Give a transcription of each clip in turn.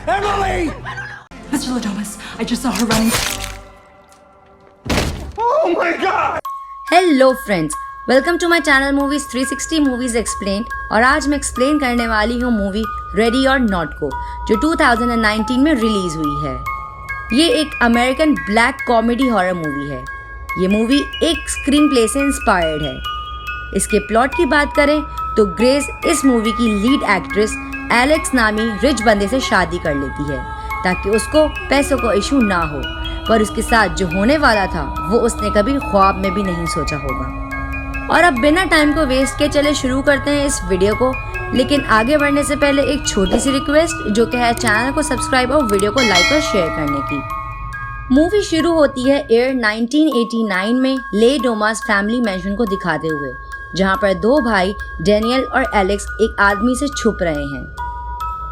Emily! Mr. Ladomas, I just saw her running. Oh my God! Hello friends, welcome to my channel movies 360 movies explain. और आज मैं explain करने वाली हूँ movie ready और not को, जो 2019 में रिलीज हुई है। ये एक American black comedy horror movie है। ये मूवी एक स्क्रीन प्ले से इंस्पायर्ड है। इसके प्लॉट की बात करें तो ग्रेस इस मूवी की लीड एक्ट्रेस एलेक्स नामी रिच बंदे से शादी कर लेती है ताकि उसको पैसों का इशू ना हो, पर उसके साथ जो होने वाला था वो उसने कभी ख्वाब में भी नहीं सोचा होगा। और अब बिना टाइम को वेस्ट किए चले शुरू करते हैं इस वीडियो को। लेकिन आगे बढ़ने से पहले एक छोटी सी रिक्वेस्ट, जो कि है चैनल को सब्सक्राइब और वीडियो को लाइक और शेयर करने की। मूवी शुरू होती है ईयर 1989 में ले डोमास फैमिली मैंशन को दिखाते हुए, जहां पर दो भाई डैनियल और एलेक्स एक आदमी से छुप रहे हैं।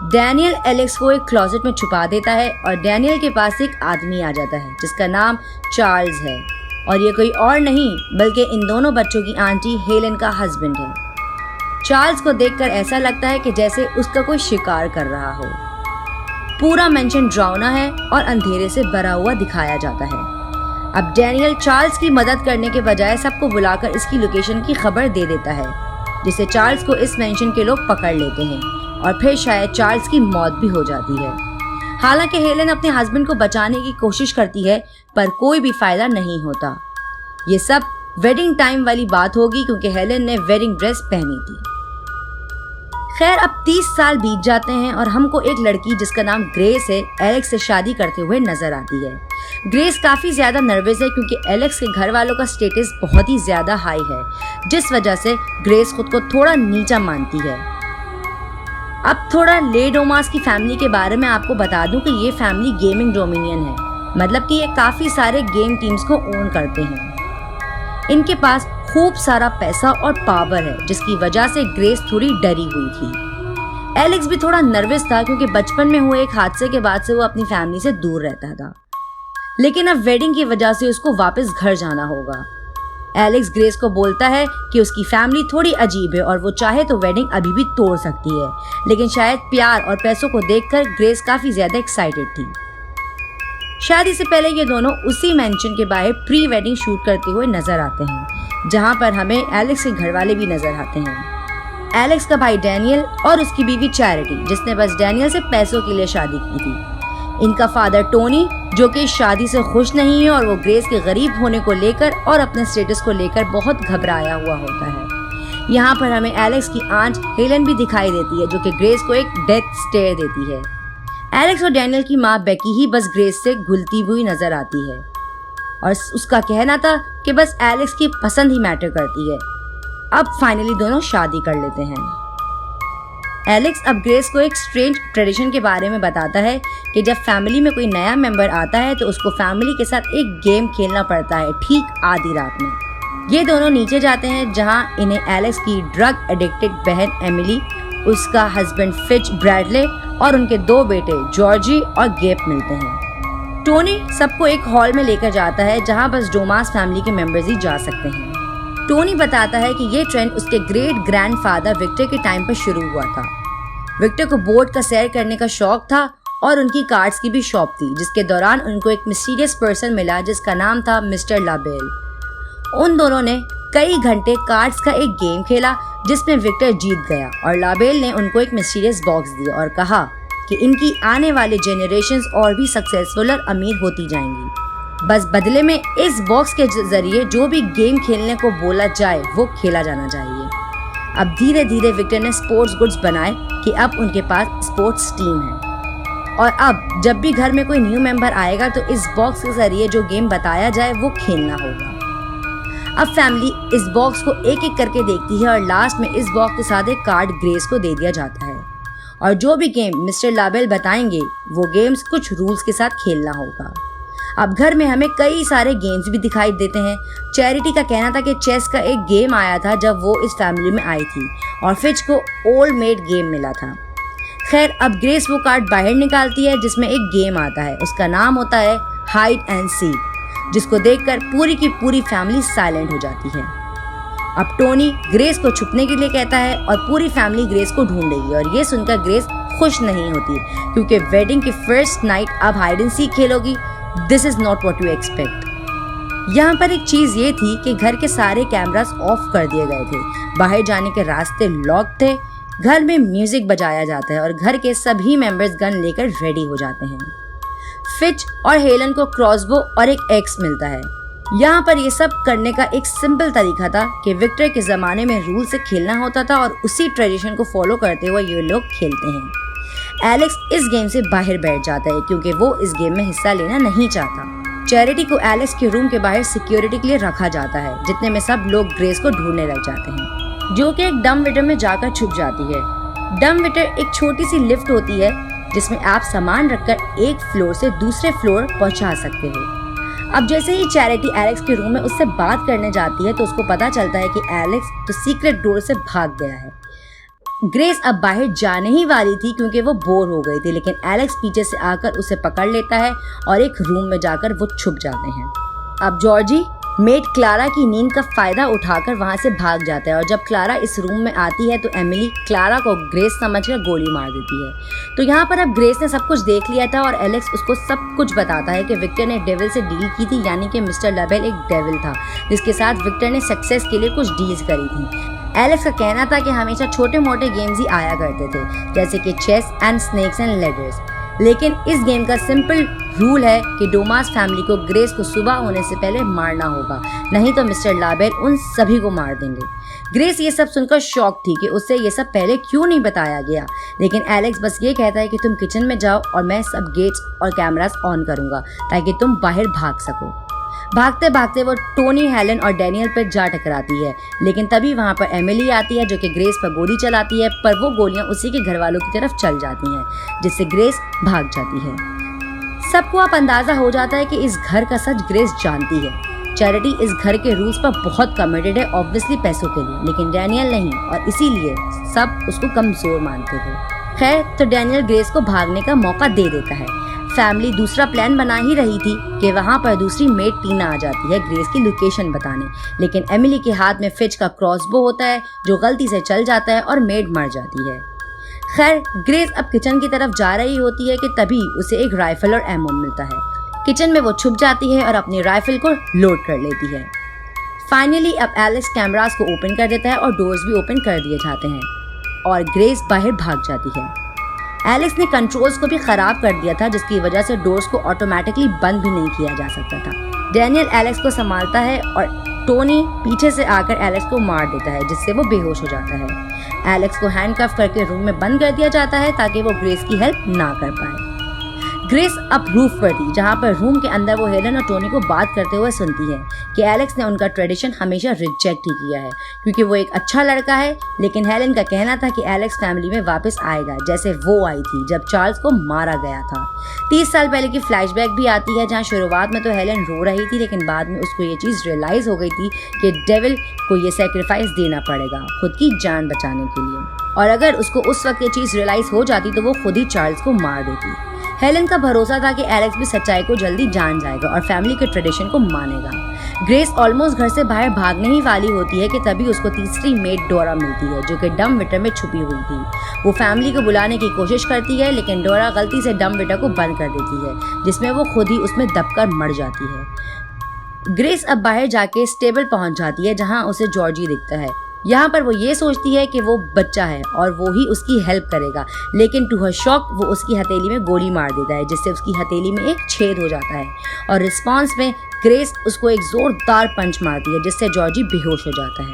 डैनियल एलेक्स को एक क्लोजेट में छुपा देता है और डैनियल के पास एक आदमी आ जाता है जिसका नाम चार्ल्स है, और ये कोई और नहीं बल्कि इन दोनों बच्चों की आंटी हेलेन का हस्बैंड है। चार्ल्स को देखकर ऐसा लगता है कि जैसे उसका कोई शिकार कर रहा हो। पूरा मेंशन डरावना है और अंधेरे से भरा हुआ दिखाया जाता है। अब डैनियल चार्ल्स की मदद करने के बजाय सबको बुलाकर इसकी लोकेशन की खबर दे देता है, जिससे चार्ल्स को इस मेंशन के लोग पकड़ लेते हैं और फिर शायद चार्ल्स की मौत भी हो जाती है। हालांकि हेलेन अपने हस्बैंड को बचाने की कोशिश करती है, पर कोई भी फायदा नहीं होता। ये सब वेडिंग टाइम वाली बात होगी, क्योंकि हेलेन ने वेडिंग ड्रेस पहनी थी। खैर, अब 30 साल बीत जाते हैं और हमको एक लड़की जिसका नाम ग्रेस है एलेक्स से शादी करते हुए नजर आती है। ग्रेस काफी ज्यादा नर्वस है क्योंकि एलेक्स के घर वालों का स्टेटस बहुत ही ज्यादा हाई है, जिस वजह से ग्रेस खुद को थोड़ा नीचा मानती है। अब थोड़ा ले डोमास की फैमिली के बारे में आपको बता दूं कि ये फैमिली गेमिंग डोमिनियन है, मतलब कि ये काफी सारे गेम टीम्स को ओन करते हैं। इनके पास खूब सारा पैसा और पावर है, जिसकी वजह से ग्रेस थोड़ी डरी हुई थी। एलेक्स भी थोड़ा नर्वस था क्योंकि बचपन में हुए एक हादसे के बाद से वो अपनी फैमिली से दूर रहता था, लेकिन अब वेडिंग की वजह से उसको वापस घर जाना होगा। एलेक्स ग्रेस को बोलता है कि उसकी फैमिली थोड़ी अजीब है और वो चाहे तो वेडिंग अभी भी तोड़ सकती है, लेकिन शायद प्यार और पैसों को देखकर ग्रेस काफी ज्यादा एक्साइटेड थी। शादी से पहले ये दोनों उसी मेंशन के बाहर प्री वेडिंग शूट करते हुए नजर आते हैं, जहां पर हमें एलेक्स के घर वाले भी नजर आते हैं। एलेक्स का भाई डैनियल और उसकी बीवी चैरिटी, जिसने बस डैनियल से पैसों के लिए शादी की थी। इनका फादर टोनी, जो कि इस शादी से खुश नहीं है और वो ग्रेस के गरीब होने को लेकर और अपने स्टेटस को लेकर बहुत घबराया हुआ होता है। यहाँ पर हमें एलेक्स की आंट हेलेन भी दिखाई देती है, जो कि ग्रेस को एक डेथ स्टेयर देती है। एलेक्स और डैनियल की माँ बेकी ही बस ग्रेस से घुलती हुई नजर आती है और उसका कहना था कि बस एलेक्स की पसंद ही मैटर करती है। अब फाइनली दोनों शादी कर लेते हैं। एलेक्स अब ग्रेस को एक स्ट्रेंज ट्रेडिशन के बारे में बताता है कि जब फैमिली में कोई नया मेंबर आता है तो उसको फैमिली के साथ एक गेम खेलना पड़ता है ठीक आधी रात में। ये दोनों नीचे जाते हैं, जहां इन्हें एलेक्स की ड्रग एडिक्टेड बहन एमिली, उसका हस्बैंड फिच ब्रैडले और उनके दो बेटे जॉर्जी और गेप मिलते हैं। टोनी सबको एक हॉल में लेकर जाता है जहां बस डोमास फैमिली के मेंबर्स ही जा सकते हैं। टोनी बताता है कि ये ट्रेंड उसके ग्रेट ग्रैंडफादर विक्टर के टाइम पर शुरू हुआ था। विक्टर को बोट का सैर करने का शौक था और उनकी कार्ड्स की भी शॉप थी, जिसके दौरान उनको एक मिस्टीरियस पर्सन मिला जिसका नाम था मिस्टर लाबेल। उन दोनों ने कई घंटे कार्ड्स का एक गेम खेला जिसमें विक्टर जीत गया और लाबेल ने उनको एक मिस्टीरियस बॉक्स दिया और कहा कि इनकी आने वाले जेनरेशंस और भी सक्सेसफुल और अमीर होती जाएंगी, बस बदले में इस बॉक्स के जरिए जो भी गेम खेलने को बोला जाए वो खेला जाना चाहिए। अब धीरे धीरे विक्टर ने स्पोर्ट्स गुड्स बनाए कि अब उनके पास स्पोर्ट्स टीम है, और अब जब भी घर में कोई न्यू मेंबर आएगा तो इस बॉक्स के जरिए जो गेम बताया जाए वो खेलना होगा। अब फैमिली इस बॉक्स को एक एक करके देखती है और लास्ट में इस बॉक्स के साथ एक कार्ड ग्रेस को दे दिया जाता है, और जो भी गेम मिस्टर लाबेल बताएंगे वो गेम्स कुछ रूल्स के साथ खेलना होगा। अब घर में हमें कई सारे गेम्स भी दिखाई देते हैं। चैरिटी का कहना था कि चेस का एक गेम आया था जब वो इस फैमिली में आई थी, और फिच को ओल्ड मेड गेम मिला था। खैर, अब ग्रेस वो कार्ड बाहर निकालती है जिसमें एक गेम आता है, उसका नाम होता है हाइड एंड सीक, जिसको देखकर पूरी की पूरी फैमिली साइलेंट हो जाती है। अब टोनी ग्रेस को छुपने के लिए कहता है और पूरी फैमिली ग्रेस को ढूंढेगी, और ये सुनकर ग्रेस खुश नहीं होती क्योंकि वेडिंग की फर्स्ट नाइट अब हाइड एंड सीक खेलोगी। This is not what you expect. यहाँ पर एक चीज ये थी कि घर के सारे कैमरास ऑफ कर दिए गए थे, बाहर जाने के रास्ते लॉक थे, घर में म्यूजिक बजाया जाता है और घर के सभी मेंबर्स गन लेकर रेडी हो जाते हैं। फिच और हेलन को क्रॉसबो और एक एक्स मिलता है। यहाँ पर ये सब करने का एक सिंपल तरीका था कि विक्टर के ज़माने में रूल से खेलना होता था और उसी ट्रेडिशन को फॉलो करते हुए ये लोग खेलते हैं। एलेक्स इस गेम से बाहर बैठ जाता है क्योंकि वो इस गेम में हिस्सा लेना नहीं चाहता। चैरिटी को एलेक्स के रूम के बाहर सिक्योरिटी के लिए रखा जाता है, जितने में सब लोग ग्रेस को ढूंढने लग जाते हैं, जो कि एक डम विटर में जाकर छुप जाती है। डम विटर एक छोटी सी लिफ्ट होती है जिसमें आप सामान रखकर एक फ्लोर से दूसरे फ्लोर पहुंचा सकते हो। अब जैसे ही चैरिटी एलेक्स के रूम में उससे बात करने जाती है तो उसको पता चलता है कि एलेक्स तो सीक्रेट डोर से भाग गया है। ग्रेस अब बाहर जाने ही वाली थी क्योंकि वो बोर हो गई थी, लेकिन एलेक्स पीछे से आकर उसे पकड़ लेता है और एक रूम में जाकर वो छुप जाते हैं। अब जॉर्जी मेड क्लारा की नींद का फायदा उठाकर वहां से भाग जाता है और जब क्लारा इस रूम में आती है तो एमिली क्लारा को ग्रेस समझकर गोली मार देती है। तो यहाँ पर अब ग्रेस ने सब कुछ देख लिया था और एलेक्स उसको सब कुछ बताता है कि विक्टर ने डेविल से डील की थी, यानी कि मिस्टर लाबेल एक डेविल था जिसके साथ विक्टर ने सक्सेस के लिए कुछ डील्स करी थी। एलेक्स का कहना था कि हमेशा छोटे मोटे गेम्स ही आया करते थे, जैसे कि chess and snakes and ladders, लेकिन इस गेम का सिंपल रूल है कि डोमास फैमिली को ग्रेस को सुबह होने से पहले मारना होगा, नहीं तो मिस्टर लाबेल उन सभी को मार देंगे। ग्रेस ये सब सुनकर शॉक थी कि उससे ये सब पहले क्यों नहीं बताया गया, लेकिन एलेक्स बस ये कहता है कि तुम किचन में जाओ और मैं सब गेट्स और कैमरास ऑन करूंगा ताकि तुम बाहर भाग सको। भागते भागते वो टोनी, हेलन और डैनियल पर जा टकराती है, लेकिन तभी वहाँ पर एमिली आती है जो कि ग्रेस पर गोली चलाती है, पर वो गोलियाँ उसी के घर वालों की तरफ चल जाती हैं, जिससे ग्रेस भाग जाती है। सबको अब अंदाजा हो जाता है कि इस घर का सच ग्रेस जानती है। चैरिटी इस घर के रूल्स पर बहुत कमिटेड है, ऑब्वियसली पैसों के लिए, लेकिन डैनियल नहीं, और इसीलिए सब उसको कमजोर मानते थे। खैर, तो डैनियल ग्रेस को भागने का मौका दे देता है। फैमिली दूसरा प्लान बना ही रही थी कि वहाँ पर दूसरी मेड टीना आ जाती है ग्रेस की लोकेशन बताने, लेकिन एमिली के हाथ में फिच का क्रॉसबो होता है जो गलती से चल जाता है और मेड मर जाती है। खैर, ग्रेस अब किचन की तरफ जा रही होती है कि तभी उसे एक राइफल और एमो मिलता है। किचन में वो छुप जाती है और अपनी राइफल को लोड कर लेती है। फाइनली अब एलेक्स कैमरास को ओपन कर देता है और डोर्स भी ओपन कर दिए जाते हैं और ग्रेस बाहर भाग जाती है। एलेक्स ने कंट्रोल्स को भी खराब कर दिया था, जिसकी वजह से डोर्स को ऑटोमेटिकली बंद भी नहीं किया जा सकता था। डैनियल एलेक्स को संभालता है और टोनी पीछे से आकर एलेक्स को मार देता है, जिससे वो बेहोश हो जाता है। एलेक्स को हैंडकफ करके रूम में बंद कर दिया जाता है ताकि वो ग्रेस की हेल्प ना कर पाए। ग्रेस अब रूफ पर थी, जहाँ पर रूम के अंदर वो हेलन और टोनी को बात करते हुए सुनती है कि एलेक्स ने उनका ट्रेडिशन हमेशा रिजेक्ट ही किया है क्योंकि वो एक अच्छा लड़का है, लेकिन हेलन का कहना था कि एलेक्स फैमिली में वापस आएगा जैसे वो आई थी जब चार्ल्स को मारा गया था। 30 साल पहले की फ्लैशबैक भी आती है, जहाँ शुरुआत में तो हेलन रो रही थी, लेकिन बाद में उसको ये चीज़ रियलाइज हो गई थी कि डेविल को ये सेक्रीफाइस देना पड़ेगा खुद की जान बचाने के लिए, और अगर उसको उस वक्त ये चीज़ रियलाइज हो जाती तो वो खुद ही चार्ल्स को मार देती। हेलन का भरोसा था कि एलेक्स भी सच्चाई को जल्दी जान जाएगा और फैमिली के ट्रेडिशन को मानेगा। ग्रेस ऑलमोस्ट घर से बाहर भागने ही वाली होती है कि तभी उसको तीसरी मेड डोरा मिलती है जो कि डम विटर में छुपी हुई थी। वो फैमिली को बुलाने की कोशिश करती है, लेकिन डोरा गलती से डम विटर को बंद कर देती है, जिसमें वो खुद ही उसमें दबकर मर जाती है। ग्रेस अब बाहर जाके स्टेबल पहुंच जाती है, जहां उसे जॉर्जी दिखता है। यहाँ पर वो ये सोचती है कि वो बच्चा है और वो ही उसकी हेल्प करेगा, लेकिन टू हर शॉक वो उसकी हथेली में गोली मार देता है, जिससे उसकी हथेली में एक छेद हो जाता है और रिस्पॉन्स में ग्रेस उसको एक जोरदार पंच मारती है, जिससे जॉर्जी बेहोश हो जाता है।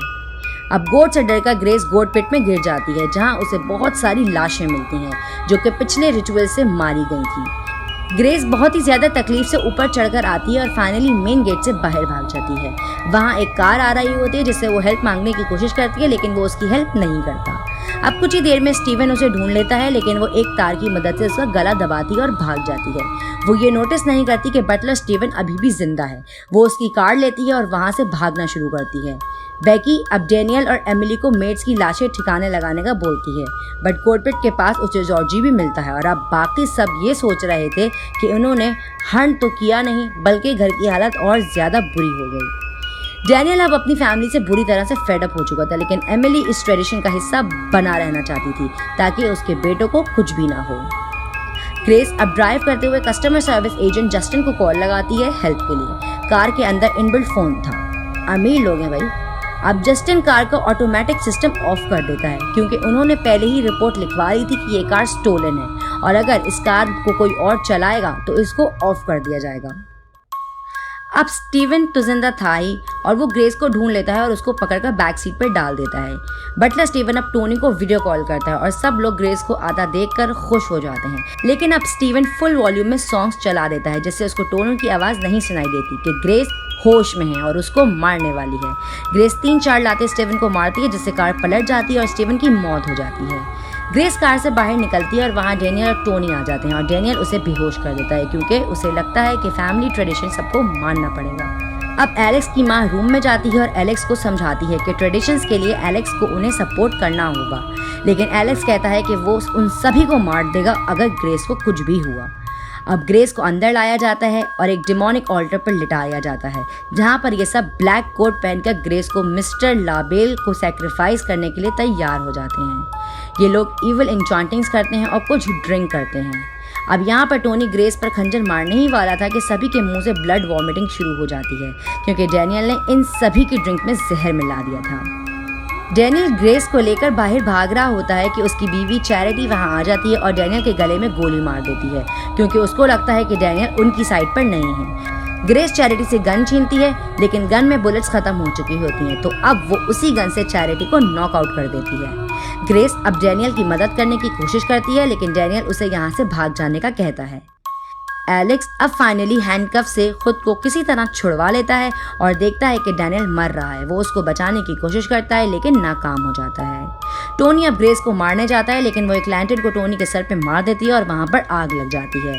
अब गोट से डरकर ग्रेस गोट पिट में गिर जाती है, जहाँ उसे बहुत सारी लाशें मिलती हैं जो कि पिछले रिचुअल से मारी गई थी। ग्रेस बहुत ही ज्यादा तकलीफ से ऊपर चढ़कर आती है और फाइनली मेन गेट से बाहर भाग जाती है। वहाँ एक कार आ रही होती है जिससे वो हेल्प मांगने की कोशिश करती है, लेकिन वो उसकी हेल्प नहीं करता। अब कुछ ही देर में स्टीवन उसे ढूंढ लेता है, लेकिन वो एक तार की मदद से उसका गला दबाती है और भाग जाती है। वो ये नोटिस नहीं करती कि बटलर स्टीवन अभी भी जिंदा है। वो उसकी कार लेती है और वहाँ से भागना शुरू करती है। बेकी अब डैनियल और एमिली को मेड्स की लाशें ठिकाने लगाने का बोलती है, बट कोर्टपिट के पास उसे जॉर्जी भी मिलता है और अब बाकी सब ये सोच रहे थे कि उन्होंने हंट तो किया नहीं, बल्कि घर की हालत और ज़्यादा बुरी हो गई। डैनियल अब अपनी फैमिली से बुरी तरह से फेड अप हो चुका था, लेकिन एमिली इस ट्रेडिशन का हिस्सा बना रहना चाहती थी ताकि उसके बेटों को कुछ भी ना हो। ग्रेस अब ड्राइव करते हुए कस्टमर सर्विस एजेंट जस्टिन को कॉल लगाती है हेल्प के लिए। कार के अंदर इनबिल्ट फोन था। अमीर लोग हैं भाई। अब जस्टिन कार का ऑटोमेटिक सिस्टम ऑफ कर देता है क्योंकि उन्होंने पहले ही रिपोर्ट लिखवा दी थी कि ये कार स्टोलन है और अगर इस कार को कोई और चलाएगा तो इसको ऑफ कर दिया जाएगा। अब स्टीवन तो जिंदा था ही और वो ग्रेस को ढूंढ लेता है और उसको पकड़कर बैक सीट पर डाल देता है। बटलर स्टीवन अब टोनी को वीडियो कॉल करता है और सब लोग ग्रेस को आता देखकर खुश हो जाते हैं, लेकिन अब स्टीवन फुल वॉल्यूम में सॉन्ग्स चला देता है जिससे उसको टोनी की आवाज़ नहीं सुनाई देती कि ग्रेस होश में है और उसको मारने वाली है। ग्रेस 3-4 लाते स्टीवन को मारती है जिससे कार पलट जाती है और स्टीवन की मौत हो जाती है। ग्रेस कार से बाहर निकलती है और वहाँ डैनियल और टोनी आ जाते हैं और डैनियल उसे बेहोश कर देता है क्योंकि उसे लगता है कि फैमिली ट्रेडिशन सबको मानना पड़ेगा। अब एलेक्स की माँ रूम में जाती है और एलेक्स को समझाती है कि ट्रेडिशंस के लिए एलेक्स को उन्हें सपोर्ट करना होगा, लेकिन एलेक्स कहता है कि वो उन सभी को मार देगा अगर ग्रेस को कुछ भी हुआ। अब ग्रेस को अंदर लाया जाता है और एक डिमोनिक ऑल्टर पर लिटाया जाता है जहाँ पर ये सब ब्लैक कोट पहनकर ग्रेस को मिस्टर लाबेल को सैक्रिफाइस करने के लिए तैयार हो जाते हैं। ये लोग इविल एन्चांटिंग्स करते हैं और कुछ ड्रिंक करते हैं। अब यहाँ पर टोनी ग्रेस पर खंजर मारने ही वाला था कि सभी के मुंह से ब्लड वॉमिटिंग शुरू हो जाती है क्योंकि डैनियल ने इन सभी की ड्रिंक में जहर मिला दिया था। डैनियल ग्रेस को लेकर बाहर भाग रहा होता है कि उसकी बीवी चैरिटी वहां आ जाती है और डैनियल के गले में गोली मार देती है क्योंकि उसको लगता है कि डैनियल उनकी साइड पर नहीं है। ग्रेस चैरिटी से गन छीनती है लेकिन गन में बुलेट्स खत्म हो चुकी होती हैं, तो अब वो उसी गन से चैरिटी को नॉकआउट कर देती है। ग्रेस अब डैनियल की मदद करने की कोशिश करती है लेकिन डैनियल उसे यहाँ से भाग जाने का कहता है। एलेक्स अब फाइनली हैंडकफ से खुद को किसी तरह छुड़वा लेता है और देखता है कि डैनियल मर रहा है। वो उसको बचाने की कोशिश करता है लेकिन नाकाम हो जाता है। टोनी अब ग्रेस को मारने जाता है लेकिन वो एक लैंटर्न को टोनी के सर पे मार देती है और वहाँ पर आग लग जाती है।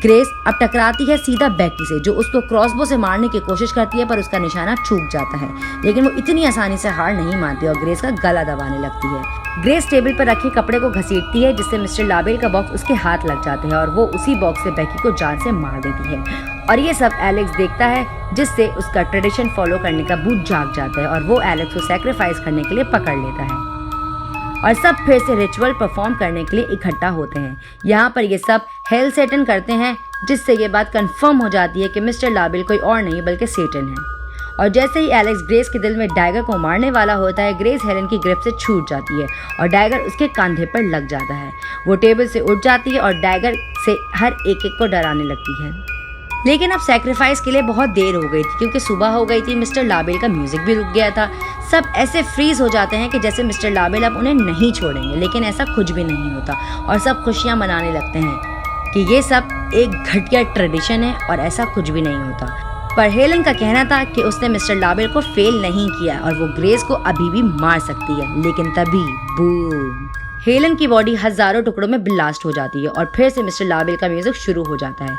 ग्रेस अब टकराती है सीधा बेकी से जो उसको क्रॉसबो से मारने की कोशिश करती है पर उसका निशाना चूक जाता है, लेकिन वो इतनी आसानी से हार नहीं मानती और ग्रेस का गला दबाने लगती है। ग्रेस टेबल पर रखे कपड़े को घसीटती है जिससे मिस्टर लाबेल का बॉक्स उसके हाथ लग जाते हैं और वो उसी बॉक्स से बेकी को जान से मार देती है। और ये सब एलेक्स देखता है जिससे उसका ट्रेडिशन फॉलो करने का भूत जाग जाता है और वो एलेक्स को सैक्रिफाइस करने के लिए पकड़ लेता है और सब फिर से रिचुअल परफॉर्म करने के लिए इकट्ठा होते हैं। यहाँ पर ये सब हेल सेटन करते हैं जिससे ये बात कंफर्म हो जाती है कि मिस्टर लाबेल कोई और नहीं बल्कि सेटन है। और जैसे ही एलेक्स ग्रेस के दिल में डैगर को मारने वाला होता है, ग्रेस हेलन की ग्रिप से छूट जाती है और डैगर उसके कंधे पर लग जाता है। वो टेबल से उठ जाती है और डैगर से हर एक को डराने लगती है। लेकिन अब सैक्रिफाइस के लिए बहुत देर हो गई थी क्योंकि सुबह हो गई थी। मिस्टर लाबेल का म्यूजिक भी रुक गया था। सब ऐसे फ्रीज हो जाते हैं कि जैसे मिस्टर लाबेल अब उन्हें नहीं छोड़ेंगे, लेकिन ऐसा कुछ भी नहीं होता और सब खुशियाँ मनाने लगते हैं कि ये सब एक घटिया ट्रेडिशन है और ऐसा कुछ भी नहीं होता। पर हेलन का कहना था कि उसने मिस्टर लाबेल को फेल नहीं किया और वो ग्रेस को अभी भी मार सकती है, लेकिन तभी बूम, हेलन की बॉडी हजारों टुकड़ों में ब्लास्ट हो जाती है और फिर से मिस्टर लाबेल का म्यूजिक शुरू हो जाता है।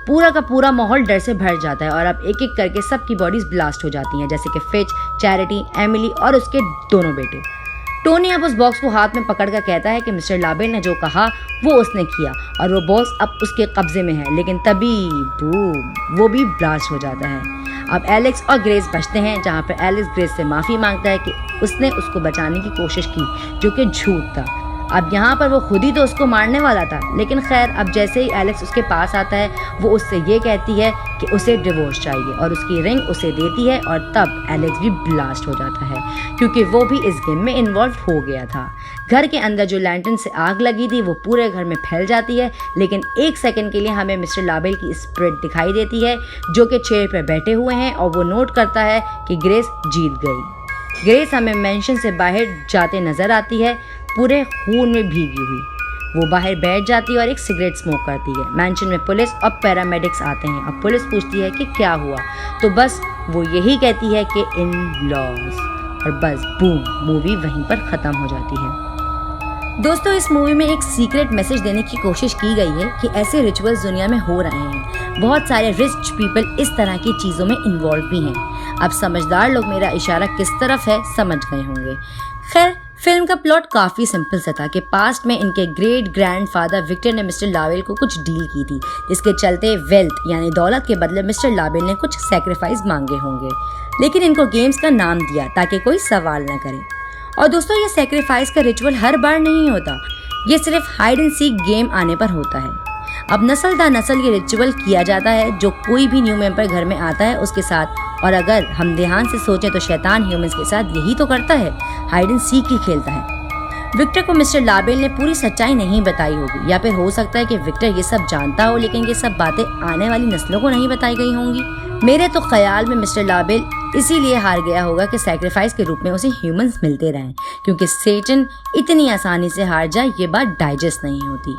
पूरा का पूरा माहौल डर से भर जाता है और अब एक एक करके सबकी बॉडीज ब्लास्ट हो जाती हैं, जैसे कि फिच, चैरिटी, एमिली और उसके दोनों बेटे। टोनी अब उस बॉक्स को हाथ में पकड़कर कहता है कि मिस्टर लाबेल ने जो कहा वो उसने किया और वो बॉक्स अब उसके कब्जे में है, लेकिन तभी बूम, वो भी ब्लास्ट हो जाता है। अब एलेक्स और ग्रेस बचते हैं, जहाँ पर एलेक्स ग्रेस से माफ़ी मांगता है कि उसने उसको बचाने की कोशिश की, जो कि झूठ था। अब यहाँ पर वो खुद ही तो उसको मारने वाला था, लेकिन खैर अब जैसे ही एलेक्स उसके पास आता है वो उससे ये कहती है कि उसे डिवोर्स चाहिए और उसकी रिंग उसे देती है और तब एलेक्स भी ब्लास्ट हो जाता है क्योंकि वो भी इस गेम में इन्वॉल्व हो गया था। घर के अंदर जो लैंटर्न से आग लगी थी वो पूरे घर में फैल जाती है, लेकिन एक सेकंड के लिए हमें मिस्टर लाबेल की स्पिरिट दिखाई देती है जो कि चेयर पर बैठे हुए हैं और वो नोट करता है कि ग्रेस जीत गई। ग्रेस हमें मेंशन से बाहर जाते नजर आती है, पूरे खून में भीगी हुई। वो बाहर बैठ जाती है और एक सिगरेट स्मोक करती है। मैंशन में पुलिस और पैरामेडिक्स आते हैं। अब पुलिस पूछती है कि क्या हुआ, तो बस वो यही कहती है कि इन लॉस, और बस बूम, मूवी वहीं पर ख़त्म हो जाती है। दोस्तों, इस मूवी में एक सीक्रेट मैसेज देने की कोशिश की गई है कि ऐसे रिचुअल्स दुनिया में हो रहे हैं। बहुत सारे रिच पीपल इस तरह की चीज़ों में इन्वॉल्व भी हैं। अब समझदार लोग मेरा इशारा किस तरफ है समझ गए होंगे। खैर, फिल्म का प्लॉट काफी सिंपल सा था कि पास्ट में इनके ग्रेट ग्रैंडफादर विक्टर ने मिस्टर लावेल को कुछ डील की थी, जिसके चलते वेल्थ यानी दौलत के बदले मिस्टर लावेल ने कुछ सैक्रिफाइस मांगे होंगे, लेकिन इनको गेम्स का नाम दिया ताकि कोई सवाल न करे। और दोस्तों, ये सैक्रिफाइस का रिचुअल हर बार नहीं होता, ये सिर्फ हाइड एंड सीक गेम आने पर होता है। अब नस्ल दर नस्ल ये रिचुअल किया जाता है, जो कोई भी न्यू मेंबर घर में आता है उसके साथ। और अगर हम ध्यान से सोचें तो शैतान ह्यूमंस के साथ यही तो करता है, हाइड एंड सीक ही खेलता है। विक्टर को मिस्टर लावेल ने पूरी सच्चाई नहीं बताई होगी, या फिर हो सकता है कि विक्टर ये सब जानता हो लेकिन ये सब बातें आने वाली नस्लों को नहीं बताई गई होंगी। मेरे तो ख्याल में मिस्टर लावेल इसीलिए हार गया होगा कि सैक्रिफाइस के रूप में उसे ह्यूमंस मिलते रहें, क्योंकि सेटन इतनी आसानी से हार जाए ये बात डाइजेस्ट नहीं होती।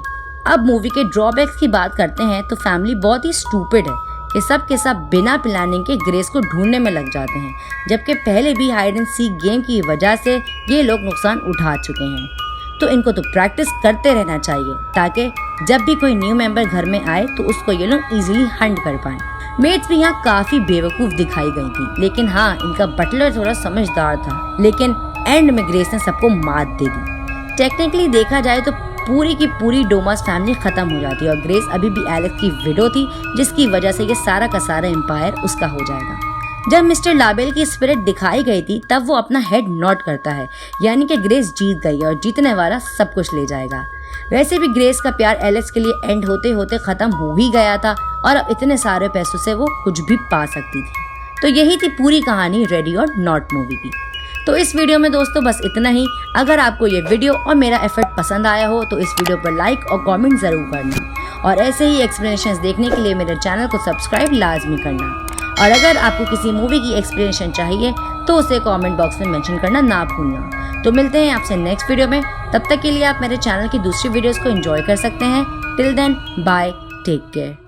अब मूवी के ड्रॉबैक्स की बात करते हैं तो फैमिली बहुत ही स्टूपिड है कि सब के सब बिना प्लानिंग के ग्रेस को ढूंढने में लग जाते हैं, जबकि पहले भी हाइड एंड सीक गेम की वजह से ये लोग नुकसान उठा चुके हैं। तो इनको तो प्रैक्टिस करते रहना चाहिए ताकि जब भी कोई न्यू मेंबर घर में आए तो उसको ये लोग इजीली हंट कर पाएं। मेट्स भी यहाँ काफी बेवकूफ दिखाई गई थी, लेकिन हाँ, इनका बटलर थोड़ा समझदार था, लेकिन एंड में ग्रेस ने सबको मात दे दी। टेक्निकली देखा जाए तो पूरी की पूरी डोमास फैमिली खत्म हो जाती है और ग्रेस अभी भी एलेक्स की विडो थी, जिसकी वजह से ये सारा का सारा एम्पायर उसका हो जाएगा। जब मिस्टर लावेल की स्पिरिट दिखाई गई थी तब वो अपना हेड नॉट करता है, यानी कि ग्रेस जीत गई और जीतने वाला सब कुछ ले जाएगा। वैसे भी ग्रेस का प्यार एलेक्स के लिए एंड होते होते खत्म हो ही गया था और अब इतने सारे पैसों से वो कुछ भी पा सकती थी। तो यही थी पूरी कहानी रेडी और नॉट मूवी की। तो इस वीडियो में दोस्तों बस इतना ही। अगर आपको ये वीडियो और मेरा एफर्ट पसंद आया हो तो इस वीडियो पर लाइक और कमेंट जरूर करना, और ऐसे ही एक्सप्लेनेशंस देखने के लिए मेरे चैनल को सब्सक्राइब लाजमी करना। और अगर आपको किसी मूवी की एक्सप्लेनेशन चाहिए तो उसे कमेंट बॉक्स में मेंशन करना ना भूलना। तो मिलते हैं आपसे नेक्स्ट वीडियो में, तब तक के लिए आप मेरे चैनल की दूसरी वीडियोस को एंजॉय कर सकते हैं। Till then bye, take care.